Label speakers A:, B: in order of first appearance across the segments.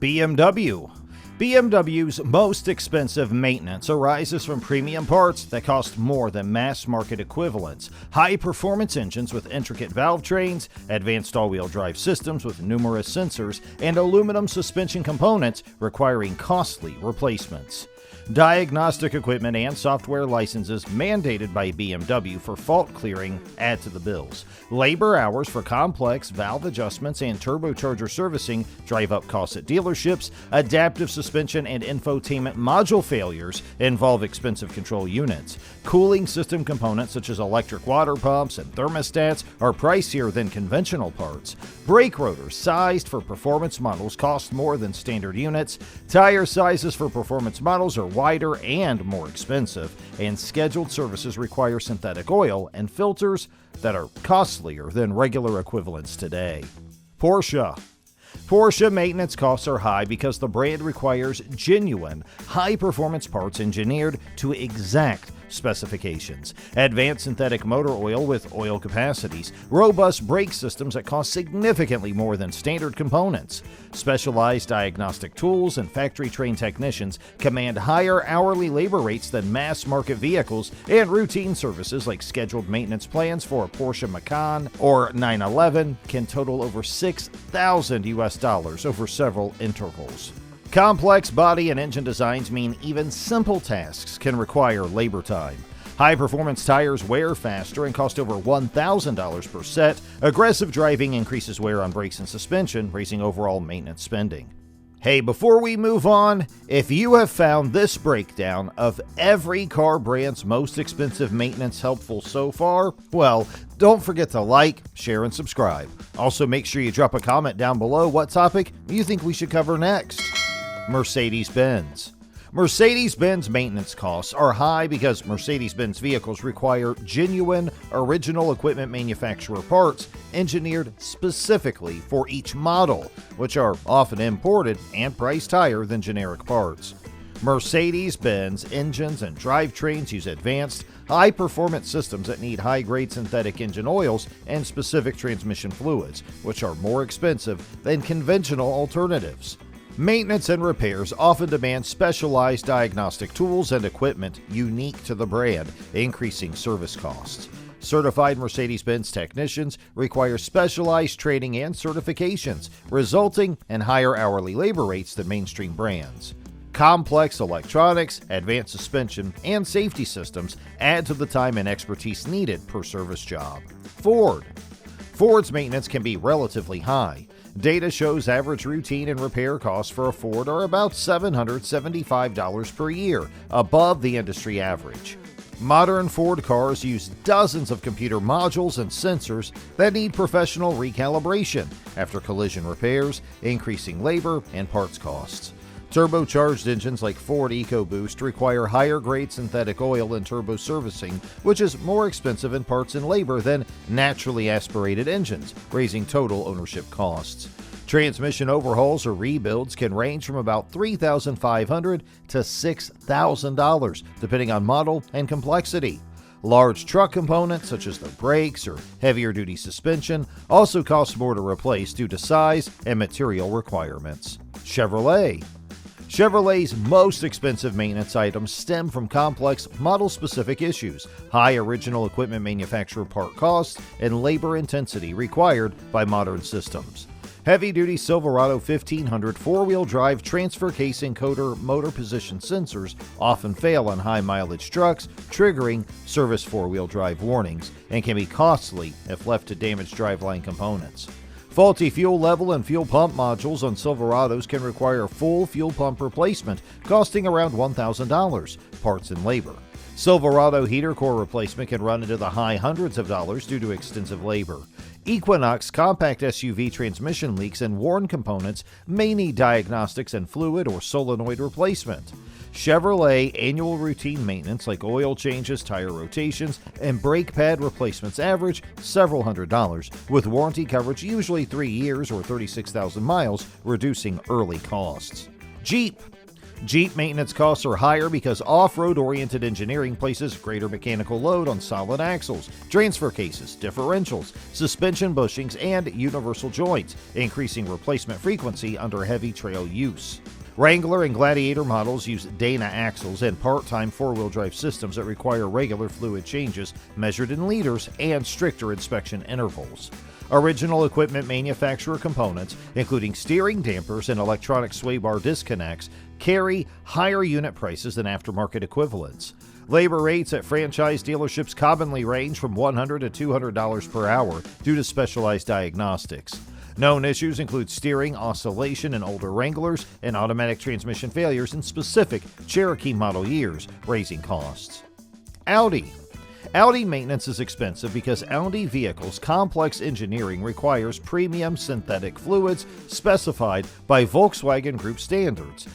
A: BMW. BMW's most expensive maintenance arises from premium parts that cost more than mass-market equivalents, high-performance engines with intricate valve trains, advanced all-wheel drive systems with numerous sensors, and aluminum suspension components requiring costly replacements. Diagnostic equipment and software licenses mandated by BMW for fault clearing add to the bills. Labor hours for complex valve adjustments and turbocharger servicing drive up costs at dealerships. Adaptive suspension and infotainment module failures involve expensive control units. Cooling system components such as electric water pumps and thermostats are pricier than conventional parts. Brake rotors sized for performance models cost more than standard units. Tire sizes for performance models are wider and more expensive, and scheduled services require synthetic oil and filters that are costlier than regular equivalents today. Porsche maintenance costs are high because the brand requires genuine, high-performance parts engineered to exact specifications. Advanced synthetic motor oil with oil capacities, robust brake systems that cost significantly more than standard components. Specialized diagnostic tools and factory-trained technicians command higher hourly labor rates than mass-market vehicles, and routine services like scheduled maintenance plans for a Porsche Macan or 911 can total over $6,000 over several intervals. Complex body and engine designs mean even simple tasks can require labor time. High-performance tires wear faster and cost over $1,000 per set. Aggressive driving increases wear on brakes and suspension, raising overall maintenance spending. Hey, before we move on, if you have found this breakdown of every car brand's most expensive maintenance helpful so far, well, don't forget to like, share, and subscribe. Also, make sure you drop a comment down below what topic you think we should cover next. Mercedes-Benz. Mercedes-Benz maintenance costs are high because Mercedes-Benz vehicles require genuine, original equipment manufacturer parts engineered specifically for each model, which are often imported and priced higher than generic parts. Mercedes-Benz engines and drivetrains use advanced, high-performance systems that need high-grade synthetic engine oils and specific transmission fluids, which are more expensive than conventional alternatives. Maintenance and repairs often demand specialized diagnostic tools and equipment unique to the brand, increasing service costs. Certified Mercedes-Benz technicians require specialized training and certifications, resulting in higher hourly labor rates than mainstream brands. Complex electronics, advanced suspension, and safety systems add to the time and expertise needed per service job. Ford's maintenance can be relatively high. Data shows average routine and repair costs for a Ford are about $775 per year, above the industry average. Modern Ford cars use dozens of computer modules and sensors that need professional recalibration after collision repairs, increasing labor and parts costs. Turbocharged engines like Ford EcoBoost require higher-grade synthetic oil and turbo servicing, which is more expensive in parts and labor than naturally aspirated engines, raising total ownership costs. Transmission overhauls or rebuilds can range from about $3,500 to $6,000, depending on model and complexity. Large truck components, such as the brakes or heavier-duty suspension, also cost more to replace due to size and material requirements. Chevrolet's most expensive maintenance items stem from complex model-specific issues, high original equipment manufacturer part costs, and labor intensity required by modern systems. Heavy-duty Silverado 1500 four-wheel drive transfer case encoder motor position sensors often fail on high-mileage trucks, triggering service four-wheel drive warnings, and can be costly if left to damage driveline components. Faulty fuel level and fuel pump modules on Silverados can require full fuel pump replacement, costing around $1,000, parts and labor. Silverado heater core replacement can run into the high hundreds of dollars due to extensive labor. Equinox compact SUV transmission leaks and worn components may need diagnostics and fluid or solenoid replacement. Chevrolet annual routine maintenance like oil changes, tire rotations, and brake pad replacements average several $100s, with warranty coverage usually 3 years or 36,000 miles, reducing early costs. Jeep maintenance costs are higher because off-road oriented engineering places greater mechanical load on solid axles, transfer cases, differentials, suspension bushings, and universal joints, increasing replacement frequency under heavy trail use. Wrangler and Gladiator models use Dana axles and part-time four-wheel drive systems that require regular fluid changes measured in liters and stricter inspection intervals. Original equipment manufacturer components, including steering dampers and electronic sway bar disconnects, carry higher unit prices than aftermarket equivalents. Labor rates at franchise dealerships commonly range from $100 to $200 per hour due to specialized diagnostics. Known issues include steering oscillation in older Wranglers and automatic transmission failures in specific Cherokee model years, raising costs. Audi maintenance is expensive because Audi vehicles' complex engineering requires premium synthetic fluids specified by Volkswagen Group standards,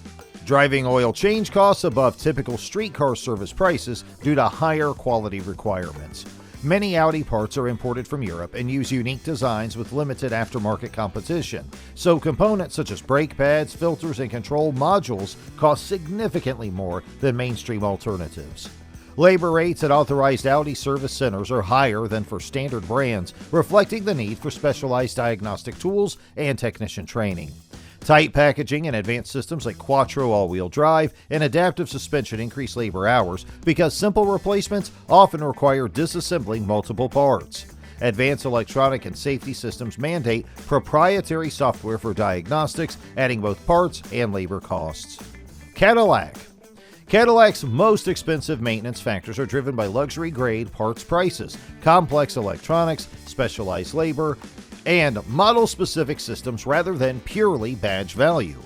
A: driving oil change costs above typical street car service prices due to higher quality requirements. Many Audi parts are imported from Europe and use unique designs with limited aftermarket competition, so components such as brake pads, filters, and control modules cost significantly more than mainstream alternatives. Labor rates at authorized Audi service centers are higher than for standard brands, reflecting the need for specialized diagnostic tools and technician training. Tight packaging and advanced systems like Quattro all-wheel drive and adaptive suspension increase labor hours because simple replacements often require disassembling multiple parts. Advanced electronic and safety systems mandate proprietary software for diagnostics, adding both parts and labor costs. Cadillac's most expensive maintenance factors are driven by luxury-grade parts prices, complex electronics, specialized labor, and model-specific systems rather than purely badge value.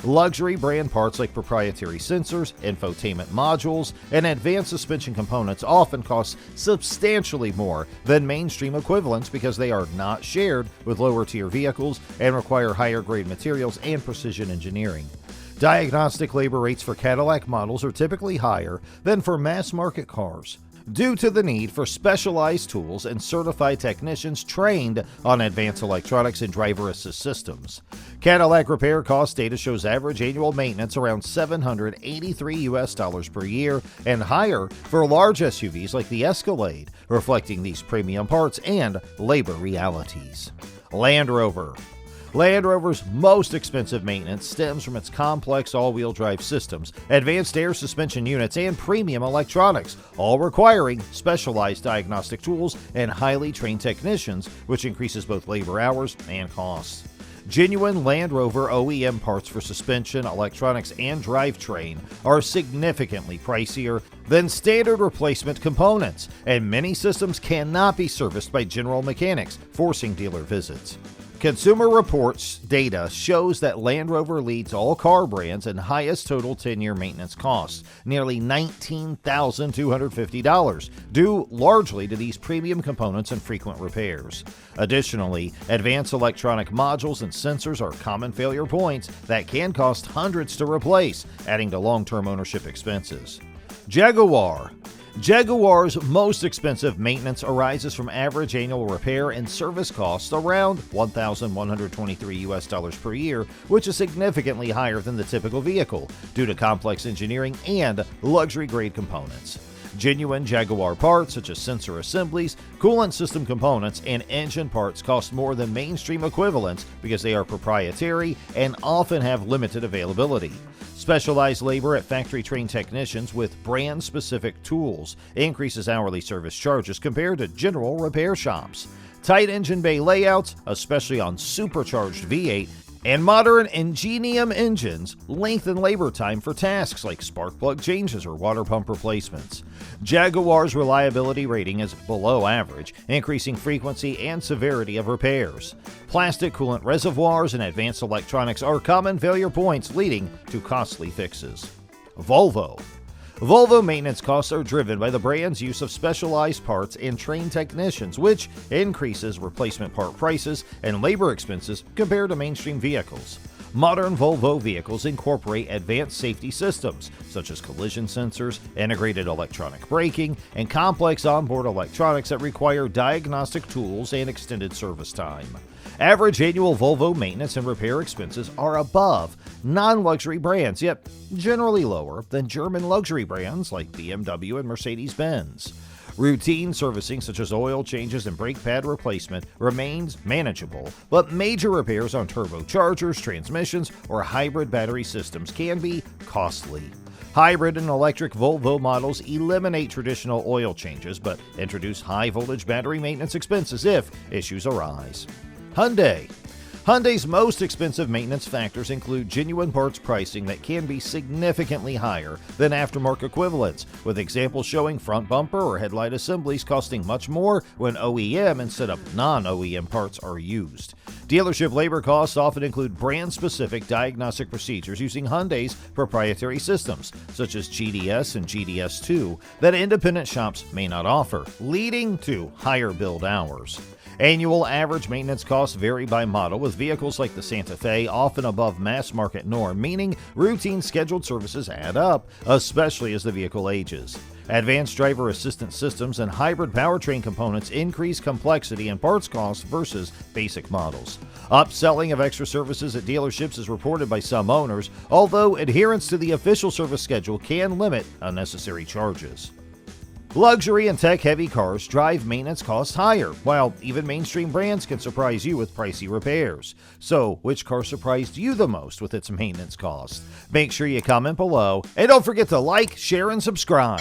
A: Luxury brand parts like proprietary sensors, infotainment modules, and advanced suspension components often cost substantially more than mainstream equivalents because they are not shared with lower-tier vehicles and require higher-grade materials and precision engineering. Diagnostic labor rates for Cadillac models are typically higher than for mass-market cars, due to the need for specialized tools and certified technicians trained on advanced electronics and driver assist systems. Cadillac repair cost data shows average annual maintenance around $783 per year and higher for large SUVs like the Escalade, reflecting these premium parts and labor realities. Land Rover's most expensive maintenance stems from its complex all-wheel drive systems, advanced air suspension units, and premium electronics, all requiring specialized diagnostic tools and highly trained technicians, which increases both labor hours and costs. Genuine Land Rover OEM parts for suspension, electronics, and drivetrain are significantly pricier than standard replacement components, and many systems cannot be serviced by general mechanics, forcing dealer visits. Consumer Reports data shows that Land Rover leads all car brands in highest total 10-year maintenance costs, nearly $19,250, due largely to these premium components and frequent repairs. Additionally, advanced electronic modules and sensors are common failure points that can cost hundreds to replace, adding to long-term ownership expenses. Jaguar's most expensive maintenance arises from average annual repair and service costs around $1,123 per year, which is significantly higher than the typical vehicle due to complex engineering and luxury-grade components. Genuine Jaguar parts such as sensor assemblies, coolant system components, and engine parts cost more than mainstream equivalents because they are proprietary and often have limited availability. Specialized labor at factory-trained technicians with brand-specific tools increases hourly service charges compared to general repair shops. Tight engine bay layouts, especially on supercharged V8, and modern Ingenium engines lengthen labor time for tasks like spark plug changes or water pump replacements. Jaguar's reliability rating is below average, increasing frequency and severity of repairs. Plastic coolant reservoirs and advanced electronics are common failure points leading to costly fixes. Volvo maintenance costs are driven by the brand's use of specialized parts and trained technicians, which increases replacement part prices and labor expenses compared to mainstream vehicles. Modern Volvo vehicles incorporate advanced safety systems, such as collision sensors, integrated electronic braking, and complex onboard electronics that require diagnostic tools and extended service time. Average annual Volvo maintenance and repair expenses are above non-luxury brands, yet generally lower than German luxury brands like BMW and Mercedes-Benz. Routine servicing such as oil changes and brake pad replacement remains manageable, but major repairs on turbochargers, transmissions, or hybrid battery systems can be costly. Hybrid and electric Volvo models eliminate traditional oil changes but introduce high-voltage battery maintenance expenses if issues arise. Hyundai's most expensive maintenance factors include genuine parts pricing that can be significantly higher than aftermarket equivalents, with examples showing front bumper or headlight assemblies costing much more when OEM instead of non-OEM parts are used. Dealership labor costs often include brand-specific diagnostic procedures using Hyundai's proprietary systems, such as GDS and GDS2, that independent shops may not offer, leading to higher build hours. Annual average maintenance costs vary by model, with vehicles like the Santa Fe often above mass market norm, meaning routine scheduled services add up, especially as the vehicle ages. Advanced driver assistance systems and hybrid powertrain components increase complexity and parts costs versus basic models. Upselling of extra services at dealerships is reported by some owners, although adherence to the official service schedule can limit unnecessary charges. Luxury and tech-heavy cars drive maintenance costs higher, while even mainstream brands can surprise you with pricey repairs. So, which car surprised you the most with its maintenance costs? Make sure you comment below, and don't forget to like, share, and subscribe.